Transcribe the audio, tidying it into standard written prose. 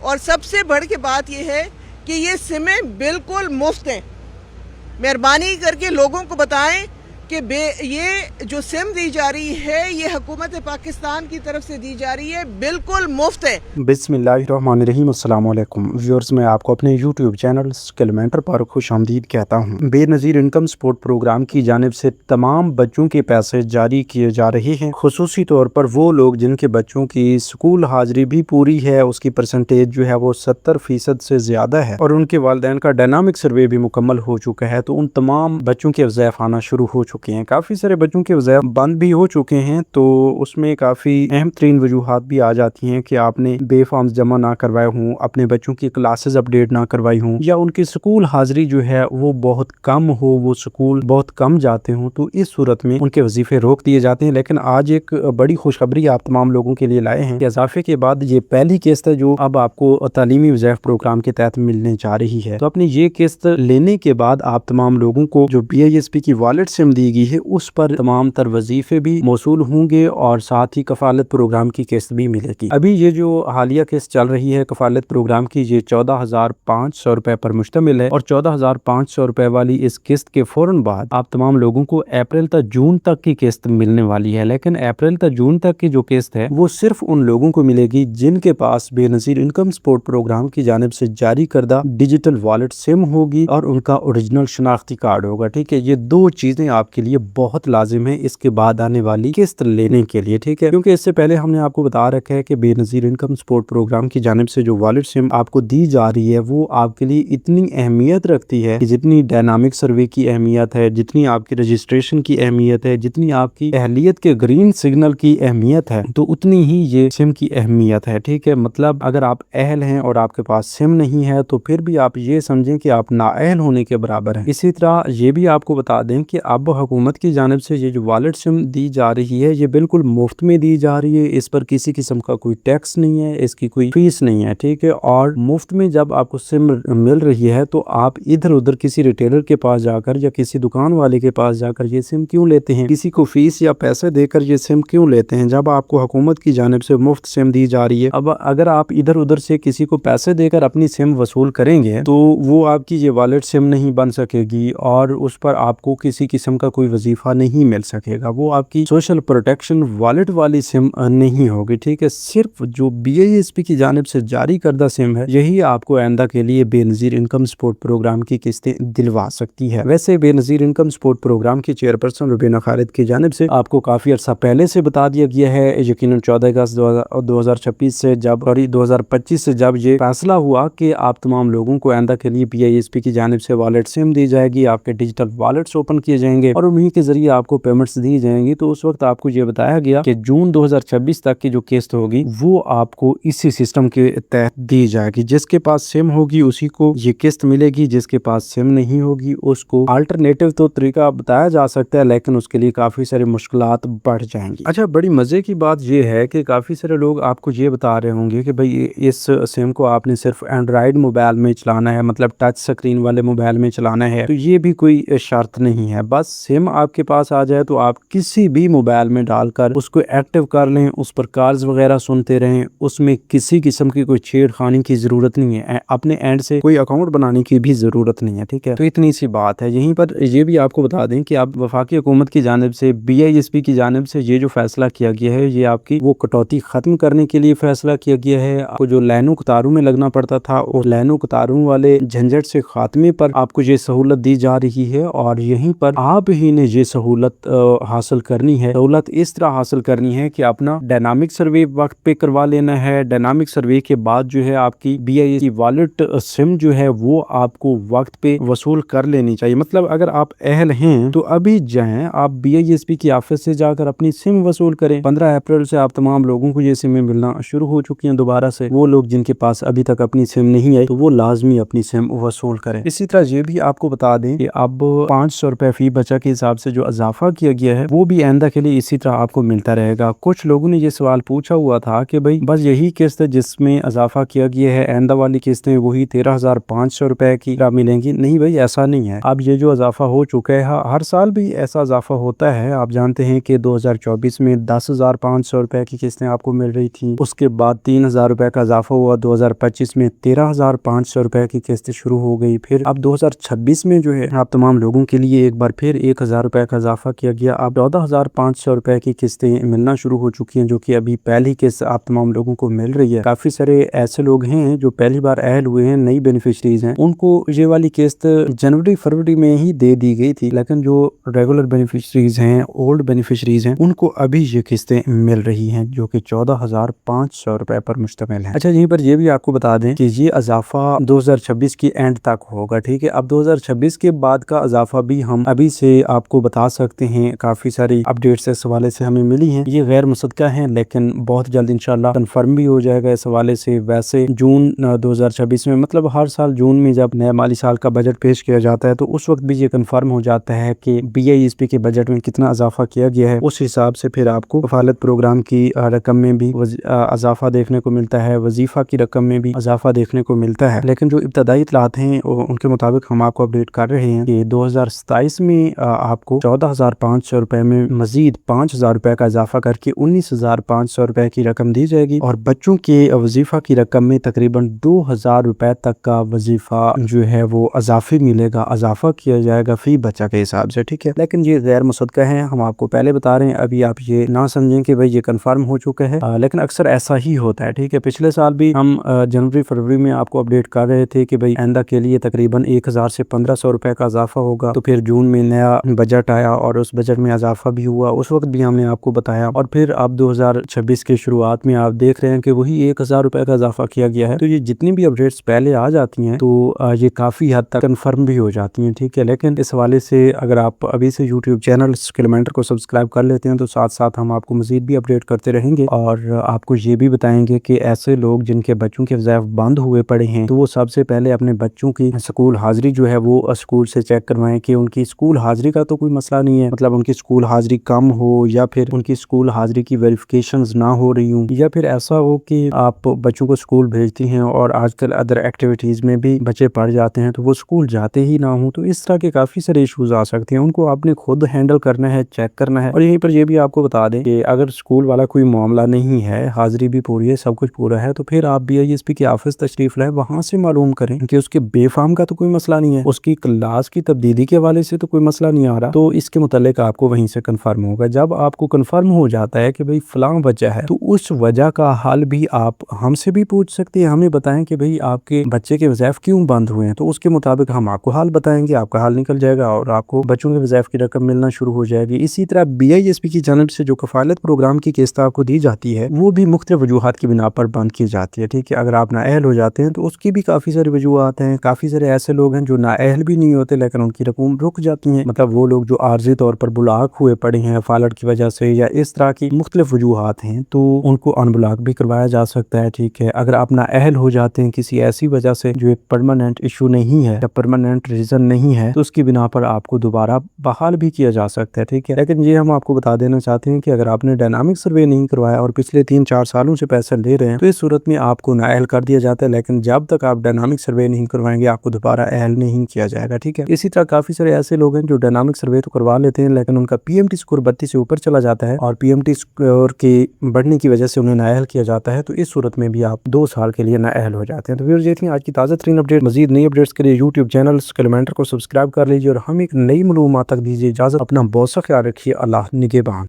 اور سب سے بڑھ کے بات یہ ہے کہ یہ سمیں بالکل مفت ہیں. مہربانی کر کے لوگوں کو بتائیں کہ یہ جو سم دی جا رہی ہے یہ حکومت پاکستان کی طرف سے دی جا رہی ہے، بالکل مفت ہے. بسم اللہ الرحمن الرحیم. السلام علیکم ویورز، میں آپ کو اپنے یوٹیوب چینل اسکل مینٹر پر خوش آمدید کہتا ہوں. بے نظیر انکم سپورٹ پروگرام کی جانب سے تمام بچوں کے پیسے جاری کیے جا رہے ہیں، خصوصی طور پر وہ لوگ جن کے بچوں کی اسکول حاضری بھی پوری ہے، اس کی پرسنٹیج جو ہے وہ 70% سے زیادہ ہے، اور ان کے والدین کا ڈائنامک سروے بھی مکمل ہو چکا ہے. تو ان تمام بچوں کے وظائف آنا شروع ہو چکے ہیں. کافی سارے بچوں کے وظائف بند بھی ہو چکے ہیں، تو اس میں کافی اہم ترین وجوہات بھی آ جاتی ہیں کہ آپ نے بے فارمز جمع نہ کروائے ہوں، اپنے بچوں کی کلاسز اپڈیٹ نہ کروائی ہوں، یا ان کی سکول حاضری جو ہے وہ بہت کم ہو، وہ سکول بہت کم جاتے ہوں. تو اس صورت میں ان کے وظیفے روک دیے جاتے ہیں. لیکن آج ایک بڑی خوشخبری آپ تمام لوگوں کے لیے لائے ہیں کہ اضافے کے بعد یہ پہلی قسط ہے جو اب آپ کو تعلیمی وظائف پروگرام کے تحت ملنے جا رہی ہے. تو اپنی یہ قسط لینے کے بعد آپ تمام لوگوں کو جو BISP کی والٹ سم دی گئی ہے اس پر تمام تر وظیفے بھی موصول ہوں گے، اور ساتھ ہی کفالت پروگرام کی قسط بھی ملے گی. ابھی یہ جو حالیہ قسط چل رہی ہے کفالت پروگرام کی، یہ 14,500 روپے پر مشتمل ہے، اور 14,500 روپے والی اس قسط کے فوراً بعد آپ تمام لوگوں کو اپریل تا جون تک کی قسط ملنے والی ہے. لیکن اپریل تا جون تک کی جو قسط ہے وہ صرف ان لوگوں کو ملے گی جن کے پاس بے نظیر انکم سپورٹ پروگرام کی جانب سے جاری کردہ ڈیجیٹل والٹ سم ہوگی اور ان کا اوریجنل شناختی کارڈ ہوگا. ٹھیک ہے، یہ دو چیزیں آپ کے لیے بہت لازم ہے اس کے بعد آنے والی قسط لینے کے لیے. ٹھیک ہے، کیونکہ اس سے پہلے ہم نے آپ کو بتا رکھا ہے کہ بے نظیر انکم سپورٹ پروگرام کی جانب سے جو والٹ سم آپ کو دی جا رہی ہے وہ آپ کے لیے اتنی اہمیت رکھتی ہے کہ جتنی ڈائنامک سروے کی اہمیت ہے، جتنی آپ کی رجسٹریشن کی اہمیت ہے، جتنی آپ کی اہلیت کے گرین سگنل کی اہمیت ہے، تو اتنی ہی یہ سم کی اہمیت ہے. ٹھیک ہے، مطلب اگر آپ اہل ہیں اور آپ کے پاس سم نہیں ہے تو پھر بھی آپ یہ سمجھیں کہ آپ نااہل ہونے کے برابر ہیں. اسی طرح یہ بھی آپ کو بتا دیں کہ اب حکومت کی جانب سے یہ جو والٹ سم دی جا رہی ہے یہ بالکل مفت میں دی جا رہی ہے. اس پر کسی قسم کا کوئی ٹیکس نہیں ہے، اس کی کوئی فیس نہیں ہے. ٹھیک ہے، اور مفت میں جب آپ کو سم مل رہی ہے تو آپ ادھر ادھر کسی ریٹیلر کے پاس جا کر یا کسی دکان والے کے پاس جا کر یہ سم کیوں لیتے ہیں، کسی کو فیس یا پیسے دے کر یہ سم کیوں لیتے ہیں جب آپ کو حکومت کی جانب سے مفت سم دی جا رہی ہے. اب اگر آپ ادھر ادھر سے کسی کو پیسے دے کر اپنی سم وصول کریں گے تو وہ آپ کی یہ والٹ سم نہیں بن سکے گی، اور اس پر آپ کو کسی قسم کا کوئی وظیفہ نہیں مل سکے گا. وہ آپ کی سوشل پروٹیکشن والٹ والی سم نہیں ہوگی. ٹھیک ہے، صرف جو BISP کی جانب سے جاری کردہ سم ہے یہی آپ کو آئندہ کے لیے بے نظیر انکم سپورٹ پروگرام کی قسطیں دلوا سکتی ہے. ویسے بے نظیر انکم سپورٹ پروگرام کی چیئرپرسن ربینہ خالد کی جانب سے آپ کو کافی عرصہ پہلے سے بتا دیا گیا ہے، یقیناً 14 اگست 2026 سے جب 2025 سے جب یہ فیصلہ ہوا کہ آپ تمام لوگوں کو آئندہ کے لیے BISP کی جانب سے والٹ سم دی جائے گی، آپ کے ڈیجیٹل والٹس اوپن کیے جائیں گے اور انہی کے ذریعے آپ کو پیمنٹس دی جائیں گی. تو اس وقت آپ کو یہ بتایا گیا کہ جون 2026 تک کی جو قسط ہوگی وہ آپ کو اسی سسٹم کے تحت دی جائے گی. جس کے پاس سم ہوگی اسی کو یہ قسط ملے گی، جس کے پاس سم نہیں ہوگی اس کو آلٹرنیٹو تو طریقہ بتایا جا سکتا ہے لیکن اس کے لیے کافی سارے مشکلات بڑھ جائیں گی. اچھا، بڑی مزے کی بات یہ ہے کہ کافی سارے لوگ آپ کو یہ بتا رہے ہوں گے کہ بھئی اس سم کو آپ نے صرف اینڈرائیڈ موبائل میں چلانا ہے، مطلب ٹچ سکرین والے موبائل میں چلانا ہے. تو یہ بھی کوئی شرط نہیں ہے، بس سم آپ کے پاس آ جائے تو آپ کسی بھی موبائل میں ڈال کر اس کو ایکٹیو کر لیں، اس پر کالز وغیرہ سنتے رہیں، اس میں کسی قسم کی کوئی چھیڑ خانی کی ضرورت نہیں ہے، اپنے اینڈ سے کوئی اکاؤنٹ بنانے کی بھی ضرورت نہیں ہے. ٹھیک ہے، تو اتنی سی بات ہے. یہیں پر یہ بھی آپ کو بتا دیں کہ اب وفاقی حکومت کی جانب سے BISP کی جانب سے یہ جو فیصلہ کیا گیا ہے یہ آپ کی وہ کٹوتی ختم کرنے کے لیے فیصلہ کیا گیا ہے. آپ کو جو لائنوں قطاروں میں لگنا پڑتا تھا اور لائنوں قطاروں والے جھنجھٹ سے خاتمے پر آپ کو یہ سہولت دی جا رہی ہے، اور یہیں پر آپ ہی نے یہ سہولت حاصل کرنی ہے. سہولت اس طرح حاصل کرنی ہے کہ اپنا ڈائنامک سروے وقت پہ کروا لینا ہے. ڈائنامک سروے کے بعد جو ہے آپ کی BISP کی والٹ سم جو ہے وہ آپ کو وقت پہ وصول کر لینی چاہیے. مطلب اگر آپ اہل ہیں تو ابھی جائیں آپ BISP کی آفس سے جا کر اپنی سم وصول کریں. 15 اپریل سے آپ تمام لوگوں کو یہ سمیں ملنا شروع ہو چکی ہیں دوبارہ سے. وہ لوگ جن کے پاس ابھی تک اپنی سم نہیں آئی تو وہ لازمی اپنی سم وصول کریں. اسی طرح یہ بھی آپ کو بتا دیں کہ اب 500 روپے فی بچہ کے حساب سے جو اضافہ کیا گیا ہے وہ بھی آئندہ کے لیے اسی طرح آپ کو ملتا رہے گا۔ کچھ لوگوں نے یہ سوال پوچھا ہوا تھا کہ بھائی بس یہی قسط جس میں اضافہ کیا گیا ہے، آئندہ والی قسطیں وہی 13,500 روپے کی ملیں گی؟ نہیں بھائی، ایسا نہیں ہے۔ اب یہ جو اضافہ ہو چکا ہے، ہر سال بھی ایسا اضافہ ہوتا ہے۔ آپ جانتے ہیں کہ 2024 میں 10,500 روپے کی قسطیں آپ کو مل رہی تھی، اس کے بعد 3,000 روپے کا اضافہ ہوا، 2025 میں 13,500 روپے کی قسط شروع ہو گئی۔ پھر اب 2026 میں جو ہے آپ تمام لوگوں کے لیے ایک بار پھر 1,000 روپے کا اضافہ کیا گیا۔ اب 14,500 روپے کی قسطیں ملنا شروع ہو چکی ہیں، جو کہ ابھی پہلی قسط آپ تمام لوگوں کو مل رہی ہے۔ کافی سارے ایسے لوگ ہیں جو پہلی بار اہل ہوئے ہیں، نئی بینیفیشریز ہیں، ان کو یہ والی قسط جنوری فروری میں ہی دے دی گئی تھی، لیکن جو ریگولر بینیفیشریز ہیں، اولڈ بینیفیشریز ہیں، ان کو ابھی یہ قسطیں مل رہی ہیں جو کہ 14,500 روپے پر مشتمل ہیں۔ اچھا، یہیں پر یہ بھی آپ کو بتا دیں کہ یہ اضافہ 2026 کی اینڈ تک ہوگا، ٹھیک ہے۔ اب 2026 کے بعد کا اضافہ بھی ہم ابھی سے آپ کو بتا سکتے ہیں، کافی ساری اپڈیٹس اس حوالے سے ہمیں ملی ہیں۔ یہ غیر مصدقہ ہیں لیکن بہت جلد انشاءاللہ کنفرم بھی ہو جائے گا اس حوالے سے۔ ویسے جون 2026 میں، مطلب ہر سال جون میں جب نئے مالی سال کا بجٹ پیش کیا جاتا ہے تو اس وقت بھی یہ کنفرم ہو جاتا ہے کہ BISP کے بجٹ میں کتنا اضافہ کیا گیا ہے۔ اس حساب سے پھر آپ کو کفالت پروگرام کی رقم میں بھی اضافہ دیکھنے کو ملتا ہے، وظیفہ کی رقم میں بھی اضافہ دیکھنے کو ملتا ہے۔ لیکن جو ابتدائی اطلاعات ہیں ان کے مطابق ہم آپ کو اپڈیٹ کر رہے ہیں کہ 2027 میں آپ کو 14,500 روپے میں مزید 5,000 روپے کا اضافہ کر کے 19,500 روپے کی رقم دی جائے گی، اور بچوں کے وظیفہ کی رقم میں تقریباً 2,000 روپے تک کا وظیفہ جو ہے وہ اضافی ملے گا، اضافہ کیا جائے گا فی بچہ کے حساب سے، ٹھیک ہے۔ لیکن یہ غیر مصدقہ ہیں، ہم آپ کو پہلے بتا رہے ہیں، ابھی آپ یہ نہ سمجھیں کہ بھئی یہ کنفرم ہو چکا ہے، لیکن اکثر ایسا ہی ہوتا ہے، ٹھیک ہے۔ پچھلے سال بھی ہم جنوری فروری میں آپ کو اپڈیٹ کر رہے تھے کہ بھئی آئندہ کے لیے تقریباً 1,000 سے 1,500 روپے کا اضافہ ہوگا، تو پھر جون میں نیا بجٹ آیا اور اس بجٹ میں اضافہ بھی ہوا، اس وقت بھی ہم نے آپ کو بتایا، اور پھر اب 2026 کے شروعات میں آپ دیکھ رہے ہیں کہ وہی 1,000 روپے کا اضافہ کیا گیا ہے۔ تو یہ جتنی بھی اپڈیٹس پہلے آ جاتی ہیں تو یہ کافی حد تک کنفرم بھی ہو جاتی ہیں، ٹھیک ہے۔ لیکن اس حوالے سے اگر آپ ابھی سے YouTube چینل اسکلمنٹر کو سبسکرائب کر لیتے ہیں تو ساتھ ساتھ ہم آپ کو مزید بھی اپڈیٹ کرتے رہیں گے، اور آپ کو یہ بھی بتائیں گے کہ ایسے لوگ جن کے بچوں کے وظائف بند ہوئے پڑے ہیں تو وہ سب سے پہلے اپنے بچوں کی اسکول حاضری جو ہے وہ اسکول سے چیک کروائیں کہ ان کی اسکول حاضری کا تو کوئی مسئلہ نہیں ہے، مطلب ان کی اسکول حاضری کم ہو یا پھر ان کی اسکول حاضری کی ویریفیکیشنز نہ ہو رہی ہوں، یا پھر ایسا ہو کہ آپ بچوں کو اسکول بھیجتی ہیں اور آج کل ادر ایکٹیویٹیز میں بھی بچے پڑھ جاتے ہیں تو وہ اسکول جاتے ہی نہ ہوں، تو اس طرح کے کافی سارے ایشوز آ سکتے ہیں، ان کو آپ نے خود ہینڈل کرنا ہے، چیک کرنا ہے۔ اور یہیں پر یہ بھی آپ کو بتا دیں کہ اگر اسکول والا کوئی معاملہ نہیں ہے، حاضری بھی پوری ہے، سب کچھ پورا ہے، تو پھر آپ BISP کے آفس تشریف لائیں، وہاں سے معلوم کریں کہ اس کے بے فارم کا تو کوئی مسئلہ نہیں ہے، اس کی کلاس کی تبدیلی کے حوالے سے تو کوئی مسئلہ نہیں آ رہا، تو اس کے متعلق آپ کو وہیں سے کنفرم ہوگا۔ جب آپ کو کنفرم ہو جاتا ہے کہ بھئی فلاں وجہ ہے، تو اس وجہ کا حل بھی آپ ہم سے بھی پوچھ سکتے ہیں، ہمیں بتائیں کہ بھئی آپ کے بچے کے وظائف کیوں بند ہوئے ہیں، تو اس کے مطابق ہم آپ کو حل بتائیں گے، آپ کا حل نکل جائے گا اور آپ کو بچوں کے وظائف کی رقم ملنا شروع ہو جائے گی۔ اسی طرح BISP کی جانب سے جو کفالت پروگرام کی قسط آپ کو دی جاتی ہے وہ بھی مختلف وجوہات کی بنا پر بند کی جاتی ہے، ٹھیک ہے۔ اگر آپ نااہل ہو جاتے ہیں تو اس کی بھی کافی ساری وجوہات ہیں، کافی سارے ایسے لوگ ہیں جو نااہل بھی نہیں ہوتے لیکن ان کی رقم رک جاتی ہیں، مطلب وہ لوگ جو عارضی طور پر بلاک ہوئے پڑے ہیں فالٹ کی وجہ سے یا اس طرح کی مختلف وجوہات ہیں، تو ان کو ان بلاک بھی کروایا جا سکتا ہے، ٹھیک ہے۔ اگر آپ نااہل ہو جاتے ہیں کسی ایسی وجہ سے جو ایک پرماننٹ ایشو نہیں ہے یا پرماننٹ ریزن نہیں ہے، تو اس کی بنا پر آپ کو دوبارہ بحال بھی کیا جا سکتا ہے، ٹھیک ہے۔ لیکن یہ ہم آپ کو بتا دینا چاہتے ہیں کہ اگر آپ نے ڈائنامک سروے نہیں کروایا اور پچھلے 3-4 سالوں سے پیسے لے رہے ہیں تو اس صورت میں آپ کو نااہل کر دیا جاتا ہے، لیکن جب تک آپ ڈائنامک سروے نہیں کروائیں گے آپ کو دوبارہ اہل نہیں کیا جائے گا، ٹھیک ہے۔ اسی طرح کافی سارے ایسے لوگ ہیں جو ڈائنامک سروے تو کروا لیتے ہیں لیکن ان کا PMT اسکور 32 سے اوپر چلا جاتا ہے اور PMT اسکور کے بڑھنے کی وجہ سے انہیں نااہل کیا جاتا ہے، تو اس صورت میں بھی آپ 2 سال کے لیے نااہل ہو جاتے ہیں۔ تو ویورز، یہ تھی آج کی تازہ ترین اپڈیٹ۔ مزید نئی اپڈیٹس کے لیے YouTube چینل اسکلمنٹر کو سبسکرائب کر لیجیے اور ہم ایک نئی معلومات تک دیجیے اجازت۔ اپنا بہت سا خیال رکھیے۔ اللہ نگہبان۔